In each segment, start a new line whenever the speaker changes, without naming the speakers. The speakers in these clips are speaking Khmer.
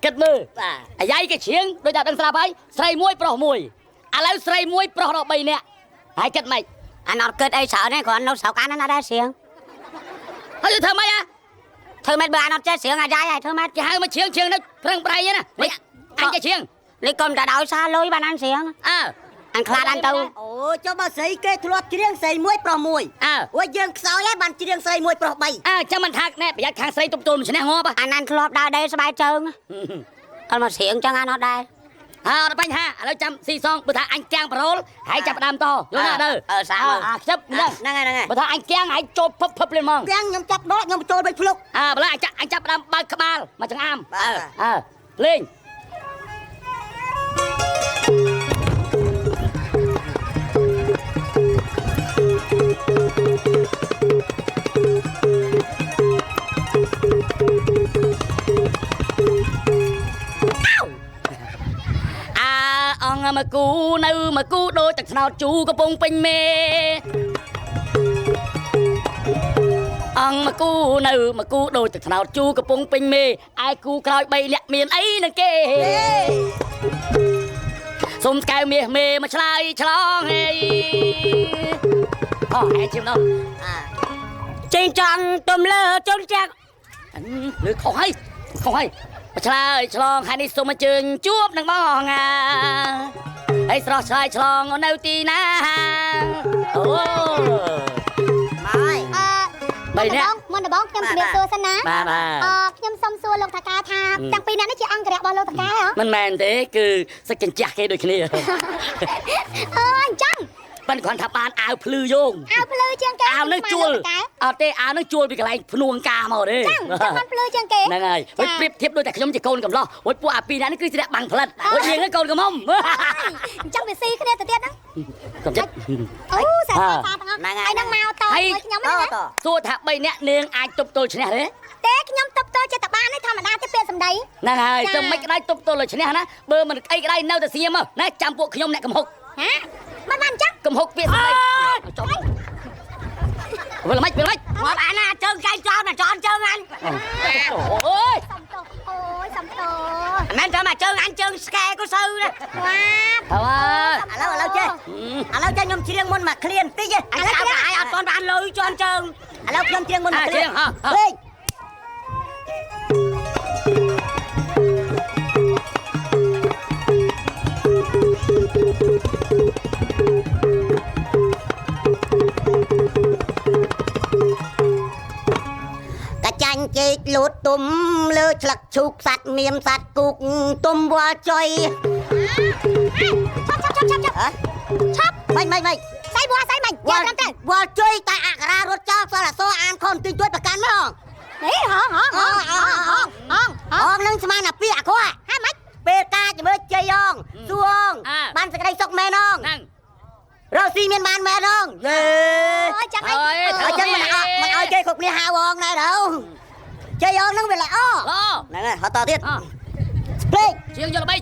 គិតមើលអាយ៉ៃគេច្រៀងដូចតែដឹងស្រាប់ហើយស្រីមួយប្រុសមួយឥឡូវស្រីមួយប្រុសដល់3នាក់ហើយគិតម៉េច
អានអត់គិតអីច្រើនទេគ្រាន់នៅស្រុកអានណាដែរស្រៀង
ហើយធ្វើម៉េច
ធ្វើម៉េចបើអានអត់ចេះស្រៀងអាយ៉ៃហើយធ្វើម៉េច
គេហៅមកច្រៀងនៅប្រឹងប្រែងណាអញគេច្រៀង
នេះកុំតែដោយសារលុយបានអានស្រៀងអញខ្លាចអានទៅ
អូចុះបើស្រីគេធ្លាប់ច្រៀងស្រីមួយប្រុសមួយអូយើងខ្សោយហើយបានច្រៀងស្រីមួយប្រុស3
ចាំមិនថាណែប្រយ័ត្នខាងស្រីទប់ទល់មិនឈ្នះងាប់
អានធ្លាប់ដើរដេកស្បែកជើងអត់មកស្រៀងចឹងអានអត់ដែរ
អត់បញ្ហាឥឡូវចាំស៊ីសងបើថាអញគាំងប្រូលហើយចាប់ដើមតយល់ណាទៅ
សា
ខ្ជិប
ហ្នឹងហើយ
បើថាអញគាំងហើយចូលភឹបលេងហ្មង
គាំងខ្ញុំចាប់ដកខ្ញុំចូលបីភ្លុក
បើឡើយអញចាប់ដើមបើកក្បាលមកចង្អាមលេងមកគូនៅមកគូដូចទឹកស្នោតជូកំពុងពេញមេមកគូនៅមកគូដូចទឹកស្នោតជូកំពុងពេញមេឯគូក្រោយ3លាក់មានអីនឹងគេសុំស្កែវមាសមេមកឆ្លើយឆ្លងហេហែជិមនោះ
ចេញចង់ទំលើចុនចាក់
លើខុសហើយមកឆ្លើយឆ្លងហើយនេះសូមអញ្ជើញជួបនឹងបងហើយស្រស់ឆ្លើយឆ្លងនៅទីណាអូ
ម៉ៃមុនដំបងខ្ញុំជម្រាបសួរសិនណា
បាទ
ខ្ញុំសុំសួរលោកតាកាថាទាំងពីរនាក់នេះជាអង្គរៈរបស់លោកតាកាហ៎
មិនមែនទេគឺសិចកញ្ចាស់គេដូចគ្នា
អញ្ចឹង
ប៉ិនគ្រាន់ថាបានអាវភ្លឺយោង
អាវភ្លឺជាងគេ
អាវនឹងជួលអត់ទេអាវនឹងជួលពីកន្លែងភ្នួងការមកទេ
ចឹងបានភ្លឺជាងគេ
ហ្នឹងហើយហុយប្រៀបធៀបដូចតែខ្ញុំជាកូនកំឡោះហុយពួកអាពីរនាក់នេះគឺជាអ្នកបាំងផលិតហុយយើងហ្នឹងកូនកំមុំ
អញ្ចឹងវាស៊ីគ្នាទៅទៀតហ្នឹង
កំចិត្ត
អូសាទាំងអស់ហើយនឹងមកតខ្ញុំហ្នឹងណា
សួរថា3នាក់នាងអាចទប់ទល់ឈ្នះទេ
ខ្ញុំទប់ទល់ចិត្តបានទេធម្មតាទេពាក្យសម្ដី
ហ្នឹងហើយទៅមិនក្តៅទប់ទល់ឈ្នះណាបើមិនអីក្តៅនៅតែស្ងៀមមកណាចាំពួកខ្ញុំអ្នកកំហុក
មិនបានចឹង
កំហុកពាក្យសម្ដីចុះវិលមិន
ងាប់អាណាជើងកែងចោលណាចន់ជើងអញ
អូយ
សំទោ
មិនចាំមកជើងអញជើងស្កែក៏សូវណា
វ៉ា
ឥឡូវចេះខ្ញុំច្រៀងមុនមកឃ្លានតិច
អញស្អាតអាយអត់ទាន់បានលុយជន់ជើង
ឥឡូវខ្ញុំច្រៀងមុនមកឃ្លាន
លេង
ចាញ់ជែកលូតទុំលើឆ្លឹកឈូកសัตว์មៀមសัตว์គូកទុំវល់ចុយ
ឆាប់
មិន
ស្អីវល់ស្អីមិន
យកត្រឹមត្រូវវល់ចុយតែអក្សរារត់ចោលសរអសអានខុសបន្តិចទួចប្រកាន់មក
នេះហង
នឹងស្មានអាពីអាខោ
ហើយមិន
ពេលតាជំរឿជ័យអងសួងបានសេចក្តីសុខមែនអងរកស៊ីមានបានមែនអង
អូយចាំអ
ីចឹងមិនឲ្យគេគ្រប់គ្នាហៅអងណែទៅជ័យអងនឹងវាល្អហ្នឹងហើយហត់តទៀតពេក
ជាងយកល្បី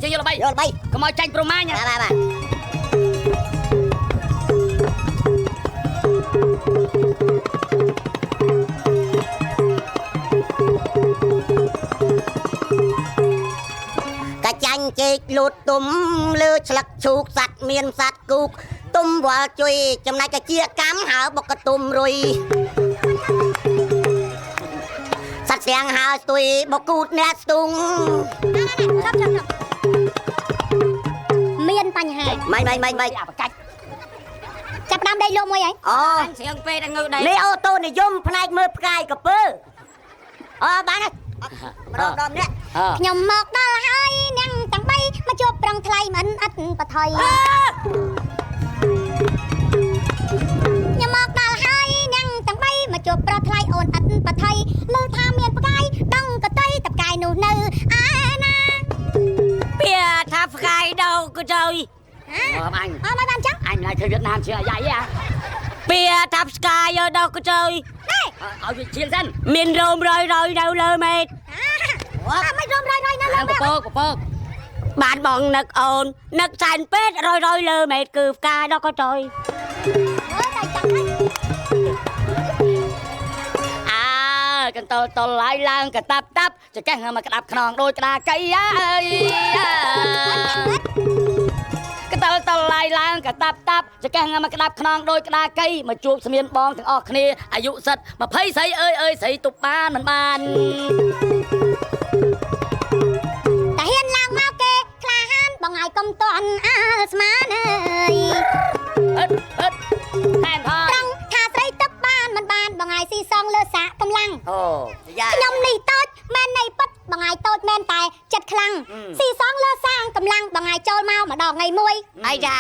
កុំឲ្យចាញ់ប្រមាញ
បាទកាចាញ់ជែកលូតទុំលើឆ្លឹកឈូកសัตว์មានសัตว์គូកទុំវល់ជួយចំណែកកាជាកម្មហើបុកកទុំរុយសัตว์ទាំងហើស្ទុយបកូតអ្នកស្ទុង
មានបញ្ហា
មិន
អាប្រកាច់
ចាប់ដើមដេកលោកមួយហី
អញស្រៀងពេកងើដេក
នេះអូតូនិយមផ្នែកមើលផ្កាយក្រពើបានហើយម្ដងនេះ
ខ្ញុំមកដល់ហើយនាងទាំង3មកជួបប្រងថ្លៃមិនអត់បថុយខ្ញុំមកដល់ហើយនាងទាំង3មកជួបប្រថ្លៃអូនអត់បថុយលើថាមានផ្កាយដងកតីតផ្កាយនោះនៅឯណា
ពីថាផ្កាយដងកតី
អញ
មិនបានចឹង
អញមិនឃើញវៀតណាមជាអាយ៉ៃហ៎
ពីថាផ្កាយដងកតី
ឲ្យវាជាងសិន
មានរោមរយនៅលើមេឃ
មិនរោមរយនៅលើមេឃ
ពពក
បានបងនឹកអូននឹកសែនពេទ្យរយលើមេឃគឺផ្កាយដងកតី
អូតែចាំហើយក
តលឡាយឡើងកតាប់តាប់ចកេះមកក្តាប់ខ្នងដូចក្តាកៃអើយកតលឡាយឡើងកតាប់តាប់ចកេះមកក្តាប់ខ្នងដូចក្តាកៃមកជួបស្មានបងទាំងអស់គ្នាអាយុសិត20ស្រីអើយស្រីទប់បានមិនបាន
តែហ៊ានឡើងមកគេក្លាហានបងហើយកុំតន់អើស្មានអើយ
អត់តែនថយ
ត្រង់ថាស្រីទឹកបានមិនបានបងហើយស៊ីសងលើសាកកម្លាំង
អូយ៉ា
ខ្ញុំនេះតូចមែននៃពិតបងហើយតូចមែនតែចិត្តខ្លាំងស៊ីសងលើសាងកម្លាំងបងហើយចូលមកម្ដងថ្ងៃមួយ
អីចា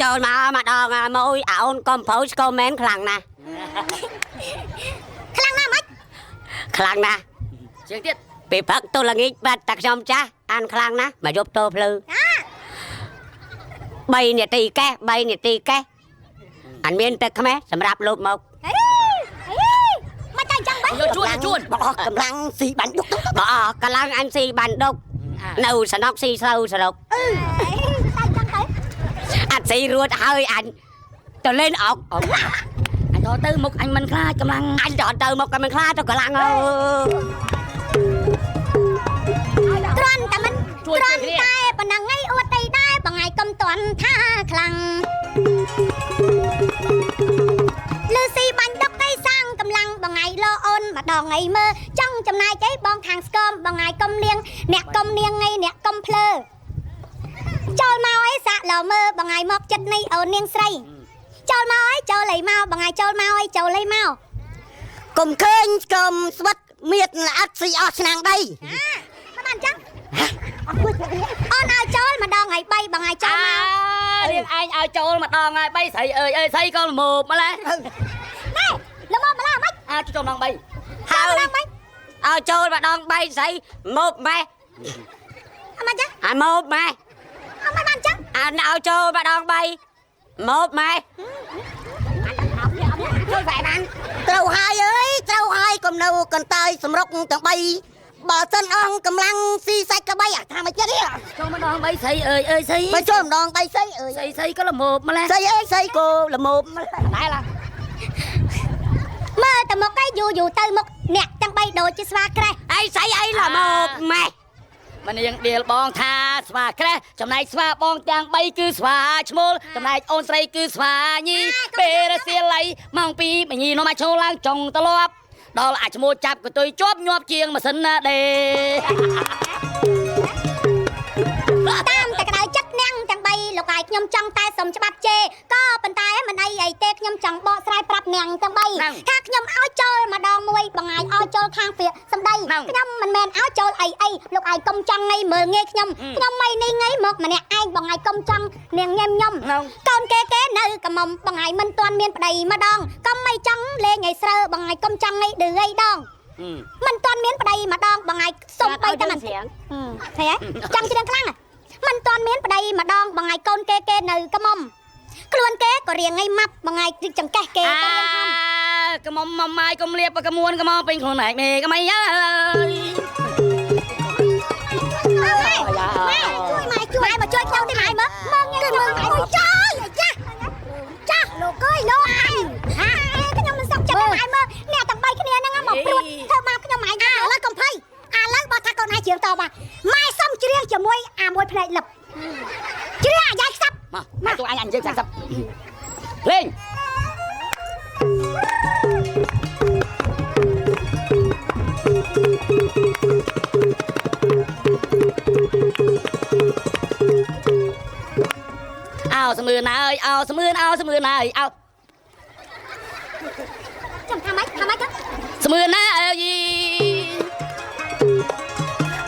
ចូលមកម្ដងមួយអូនកុំប្រូស្គមមែនខ្លាំងណាស់
ខ្លាំងណាស់មិន
ខ្លាំងណាស់
ជាងទៀត
ពេលព្រឹកទល់ល្ងាចបាត់តែខ្ញុំចាស់អានខ្លាំងណាស់មកយប់តោភ្លឺ3នាទីកេះ3នាទីកេះអានមានទឹកខ្មេះសម្រាប់លោកមក
មកតែចឹងបាញ់
យកជួន
បោះកម្លាំងស៊ីបាញ់ដុក
បើអស់កម្លាំងអញស៊ីបានដុកនៅសំណុកស៊ីស្រូវសរុប
តែចឹងទៅ
អត់ស៊ីរួចហើយអញទៅលេងអុក
អញទៅមុខអញមិនខ្លាចកម្លាំង
អញចោលទៅមកក៏មិនខ្លាចទៅកម្លាំងអើ
គ្រាន់តែមិនគ្រាន់តែប៉ុណ្ណឹងឯងអួតអីដែរបងហើយកុំតន់ថាខ្លាំងលឺស៊ីបាញ់ដុកឯសាងកម្លាំងបងហើយលោអូនម្ដងឯងមើចង់ចំណាយអីបងខាងស្គមបងហើយកុំលៀងអ្នកកុំនាងឯងអ្នកកុំភ្លើចូលមកអីសាក់លោមើបងហើយមកចិត្តនេះអូននាងស្រីចូលមកអីចូលអីមកបងហើយចូលមកអីចូលអីមក
កុំឃើញស្គមស្វិតមៀតល្អិតស៊ីអស់ឆ្នាំងដី
មកបានចឹងអូនឲ្យចូលម្ដងហើយ3បងហើយចូលមក
រៀងឯងឲ្យចូលម្ដងហើយ3ស្រីអើយស្រីក៏ល្មមម្លេះ
ណែល្មមម្ល៉េះមិន
ចូលម្ដង3
ហើយឲ្យចូលម្ដង3ស្អីមកម៉ែ
អត់មកចឹង
អាមកម៉ែ
អត់មកបានចឹង
អានឲ្យចូលម្ដង3មកម៉ែ
ជួយបែបបាន
ត្រូវហើយអើយត្រូវហើយកុំនៅកន្តើយសម្រុកទាំង3បើសិនអស់កម្លាំងស៊ីសាច់ក្បីអាថាមកចិត្តនេះ
ចូលម្ដង3ស្រីអើយស្រី
បើចូលម្ដង3ស្អីអើយ
ស្រីក៏ល្មមម្លេះ
ស្អីអើយស្អីក៏ល្មម
ដែរឡា
មើលតែមកឯងយូរទៅមុខអ្នកទាំង3ដូចជាស្វាក្រេះ
អីស្អីអីឡាមកម៉ែ
ម្នាងដៀលបងថាស្វាក្រេះចំណែកស្វាបងទាំង3គឺស្វាឈ្មោលចំណែកអូនស្រីគឺស្វាញីពេលរសៀលឡៃម៉ោង2មញីនោះមកចូលឡើងចុងត្រឡប់ដល់អាចឈ្មោះចាប់កតុយជាប់ញាប់ជាងម៉ាស៊ីនណាដេ
តាមតែក្តៅចិត្តនាងទាំង3លោកអាយខ្ញុំចង់តែសុំច្បាប់ជេក៏ប៉ុន្តែមិនអីអីទេខ្ញុំចង់បកស្រាយប្រាប់នាងទាំង3ថាខ្ញុំឲ្យចូលម្ដងមួយបងអាយឲ្យចូលខាងពាក្យសម្ដីខ្ញុំមិនមែនឲ្យចូលអីលោកអាយកុំចង់ងៃមើលងាយខ្ញុំមិននេះងៃមកម្នាក់ឯងបងអាយកុំចង់នាងញ៉ែមខ្ញុំកូនគេនៅកំមុំបងអាយមិនទាន់មានប្តីម្ដងកុំមិនចង់លេងឲ្យស្រើបងអាយកុំចង់ងៃឌឺអីដងមិនទាន់មានប្តីម្ដងបងអាយសុំបីតែមិនស្រៀងឃើញចង់ច្រៀងខ្លាំងមិនទាន់មានប្តីម្ដងបងហើយកូនគេនៅកំមុំខ្លួនគេក៏រៀងឲ្យម៉ាប់បងហើយចង្កេះគេក៏រៀងធំ
កំមុំមកម៉ាយកុំលៀបកមួនកំមកពេញខ្លួនឯងមេកំអីអើយ
ជួយមកជួយខ្ញុំទីម៉ែមើលមើលងាយមើលអូយចាស់លោកអើយលោកអញខ្ញុំមិនសុខចិត្តម៉ែមើលអ្នកទាំង3គ្នាហ្នឹងមកព្រួតធ្វើមកខ្ញុំម៉ែឥឡូវកំភៃឥឡូវបើថាកូនឯងច្រៀងតបម៉ែសុំច្រៀងជាមួយអាមួយភ្នែកលឹបច្រៀងអាយ៉ាយខ្សាប់
មកទូអញនិយាយសាប់លេងអោស្មឿនអើយអោស្មឿនអោស្មឿនអើយអោ
ចាំថាម៉េចទៅ
ស្មឿនណាអើយ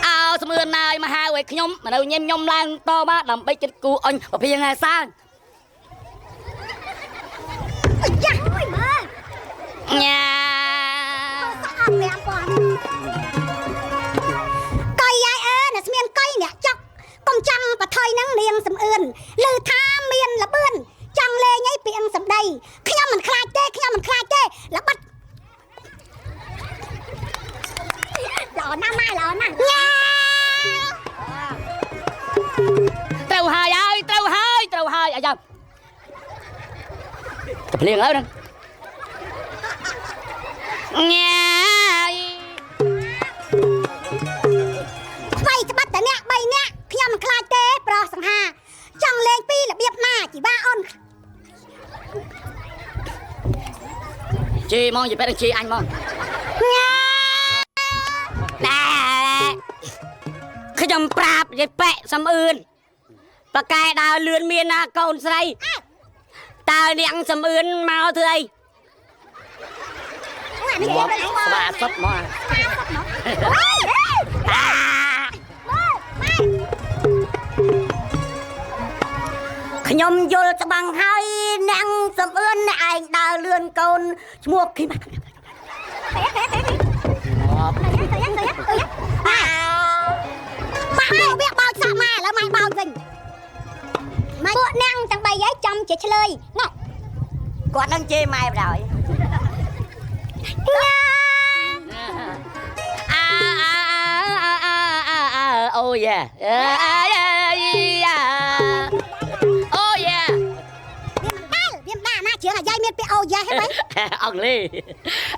អោស្មឿនណាយមកហៅឲ្យខ្ញុំមកនៅញញឹមឡើងតមកដើម្បីចិត្តគូអញប្រភៀងសាង
ចាស់អើយមើល
ញ៉ា
អត់មានប៉ុនកុយយាយអើអ្នកស្មានកុយអ្នកចុកកុំចាំបថុយនឹងនាងសំអឿនឮថាមានលបឿនចង់លេងឲ្យពីងសំដីខ្ញុំមិនខ្លាចទេល្បិតល្អណាស់ម៉ែល្អណាស់ញ៉ា
ត្រូវហើយអាយ៉ាប្រភៀងហើយហ្នឹងញ៉ា
ចង់លេងពីរបៀបណាជីវ៉ាអូន
ជីហ្មងជីពេទ្យជីអញហ្មង
ណែខ្ញុំប្រាប់យายប៉ែសំអឿនបកែដើរលឿនមានណាកូនស្រីតើនាងសំអឿនមកធ្វើអី
មកស្បាសុតមក
ខ្ញុំយល់ច្បាំងហើយអ្នកសំអឿនឯងដើរលឿនកូនឈ្មោះគីម៉ា
វាបោចសាក់ម៉ែឥឡូវម៉ែបោចវិញពួកនាងទាំង3ហើយចាំជាឆ្លើយណែ
គាត់នឹងជេរម៉ែបណ្ដោយ
អូយ៉ាអូយ៉ា
វាមិនដែរណាជឿអាយាយមានពាក្យអូយ៉ាហេតុអី
អង់គ្លេស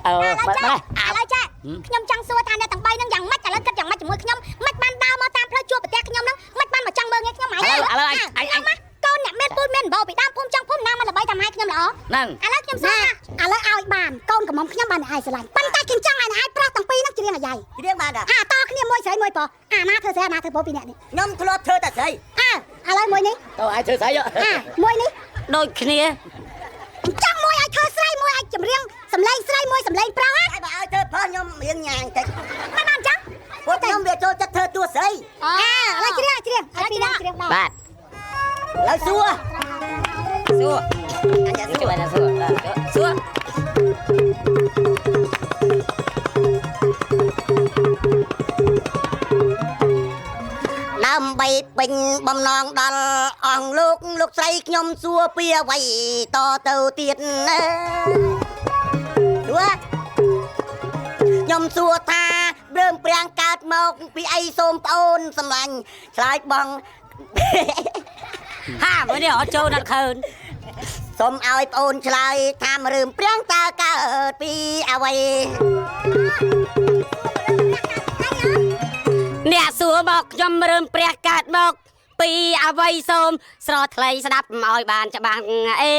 អឺ
ឥឡូវចាខ្ញុំចង់សួរថាអ្នកទាំង3ហ្នឹងយ៉ាងម៉េចឥឡូវគិតយ៉ាងម៉េចជាមួយខ្ញុំមិនបានដើរមកតាមផ្លូវជួបប្រទះខ្ញុំហ្នឹងមិនបានមកចង់មើលងាយខ្ញុំហ៎
ឥឡូវអញ
កូនអ្នកមានពូនមានបោពីដើមភូមិចង់ភូមិណាមកល្បីតាមម៉ែខ្ញុំល្អ
ហ្នឹង
ឥឡូវខ្ញុំសួរថាឥឡូវឲ្យបានកូនកំមុំខ្ញុំបានឲ្យស្រឡាញ់ប៉ុន្តែខ្ញុំចង់ឲ្យអ្នកឯងប្រុសទាំងពីរហ្នឹងច្រៀងអាយាយ
ជ្រៀងបានតា
អាតគ្នាមួយស្រីមួយប្រុសអាណាធ្វើស្រីអាណាធ្វើប្រុសពីរអ្នកនេះ
ខ្ញុំធ្លាប់ធ្វើតែស្រី
ឥឡូវមួយនេះ
ទៅឲ្យធ្វើស្អី
មួយនេះ
ដូចគ្នា
ចង់មួយឲ្យធ្វើស្រីមួយឲ្យចម្រៀងសំឡេងស្រីមួយសំឡេងប្រុស
ហើយបើឲ្យធ្វើផលខ្ញុំរៀងញ៉ាំតិច
មិនបានចឹង
ពួកខ្ញុំវាចូលចិត្តធ្វើតួស្រី
ឥឡូវច្រៀងឲ្យពីរអ្នកច្រៀងដល់
បាទ
ឥឡូវសួរ
អញជួយណាសួរ
ដើម្បីពេញបំណងដល់អង្គលោកស្រីខ្ញុំសួរពីអ្វីតទៅទៀតណាសួរខ្ញុំសួរថារើមព្រាំងកើតមកពីអីសូមប្អូនសម្លាញ់ឆ្លើយបង
ហាមួយនេះអត់ចូលដល់ខើន
សូមឲ្យប្អូនឆ្លើយថារើមព្រាំងតើកើតពីអ្វី
អ្នកសួរមកខ្ញុំរើមព្រះកើតមកពីអ្វីសូមស្រថ្លៃស្ដាប់ឲ្យបានច្បាស់អេ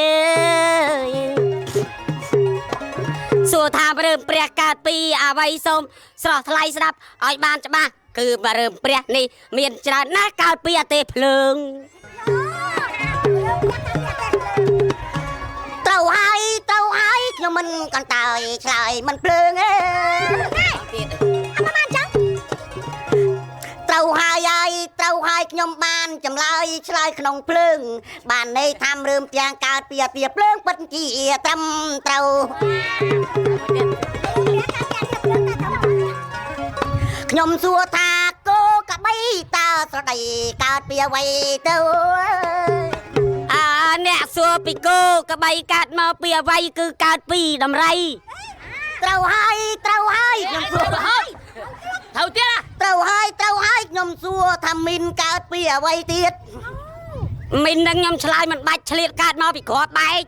សួរថារើមព្រះកើតពីអ្វីសូមស្រថ្លៃស្ដាប់ឲ្យបានច្បាស់គឺរើមព្រះនេះមានច្រើនណាស់កើតពីអទេភ្លើង
ត្រូវហើយខ្ញុំមិនកន្តើយឆ្លើយមិនភ្លើងទេត្រូវហើយខ្ញុំបានចម្លើយឆ្លើយក្នុងភ្លើងបានន័យថារើមទាំងកើតពីអាទាភ្លើងពិតជាត្រឹមត្រូវខ្ញុំសួរថាគោកបីតើស្រដីកើតពីអ្វីទៅ
អ្នកសួរពីគោក្បីកាត់មកពីអ្វីគឺកើតពីដំរី
ត្រូវហើយខ្ញុំសួរហើយត្រូវទៀតត្រូវហើយខ្ញុំសួរថាមីនកើតពីអ្វីទៀត
មីននឹងខ្ញុំឆ្លើយមិនបាច់ឆ្លៀតកើតមកពីគ្រាប់បែក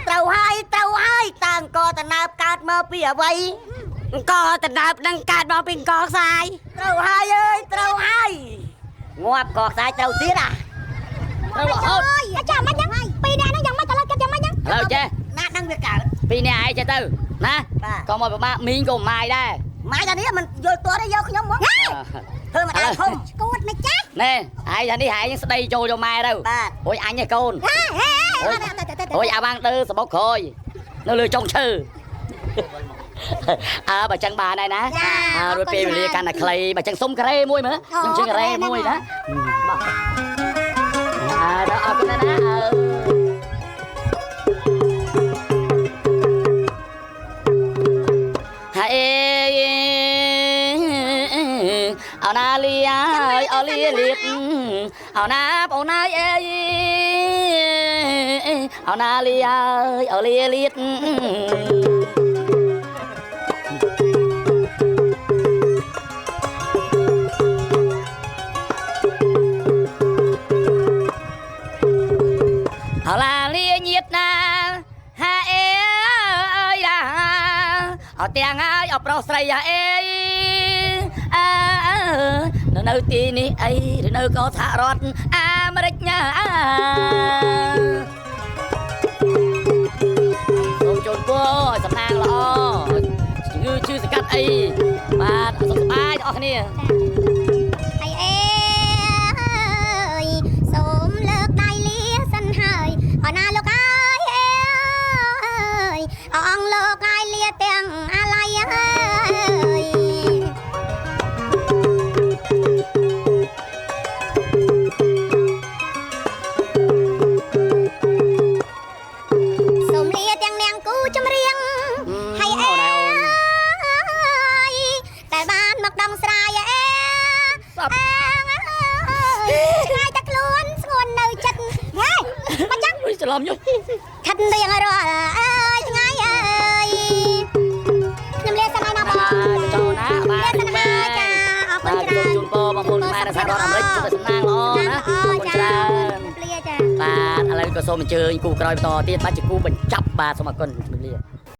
ត្រូវហើយតើអង្គតើបកើតមកពីអ្វី
អង្គតើបនឹងកើតមកពីអង្គខ្សាយ
ត្រូវហើយងាប់ក៏ខ្សាយត្រូវទៀតត្រូវរហូត
ចាំមិនយ៉ាងពីរអ្នកហ្នឹងយ៉ាងម៉េចឥឡូវគិតយ៉ាងម៉េចហ្នឹង
ឥឡូវចេះ
ណាដឹងវាកើត
ពីនេះឯងចេះទៅណាក៏មកពិបាកមីងក៏ម៉ាយដែរ
ម៉ាយតានេះមិនយល់តរទេយកខ្ញុំមកធ្វើមកដែរធំ
គួតមិនចាស់
ណែឯងថានេះឯងស្ដីចូលយកម៉ែទៅ
បាទ
អូយអញឯងកូនអូយអាបាំងទៅសបុកក្រោយនៅលើចុងឈើបើចឹងបានហើយណារួចពេលវេលាកាន់តែខ្លីបើចឹងសុំការ៉េមួយមើលខ្ញុំជិះការ៉េមួយណាដល់អរគុណណាហើយអណាលីអើយអលីលៀបអណាបងណាយអើយអណាលីអើយអលីលៀបអឡាលីញៀតណាហាអេអើយឡាអត់ទាំងហើយអប្រុសស្រីអេនៅទីនេះអីឬនៅកោសហរដ្ឋអាមេរិកណា សូមចូលគួរសំណាងល្អជំងឺឈឺសកាត់អីបាទសុខសប្បាយទាំងអស់គ្នា
អីអេអើយសូមលើកដៃលាសិនហើយអរណាលោកអើយអេអើយអងលោកឲ្យលាទាំងអាឡ័យអើយសូមលាទាំងនាងគូចម្រៀងហើយអេតែបានមកដងស្រ័យអេ ឆ្ងាយតែខ្លួនស្ងួននៅចិត្តហេមកចាំ
ច្រឡំខ្ញុំ
ខិតរៀងរាល់អើយឆ្ងាយអើយខ្ញុំលាសិនហើយណាបង
ចូលណាបាទ
លាសិនហើយចាអរគុណច្រើន
ជូនពរបងប្អូនខ្មែរនៅសហរដ្ឋអាមេរិកជួបតែសំណាងល្អណាអរគុណច្រើន
លាចា
បាទឥឡូវក៏សូមអញ្ជើញគូក្រោយបន្តទៀតបាទជាគូបញ្ចប់បាទសូមអរគុណជំរាបលា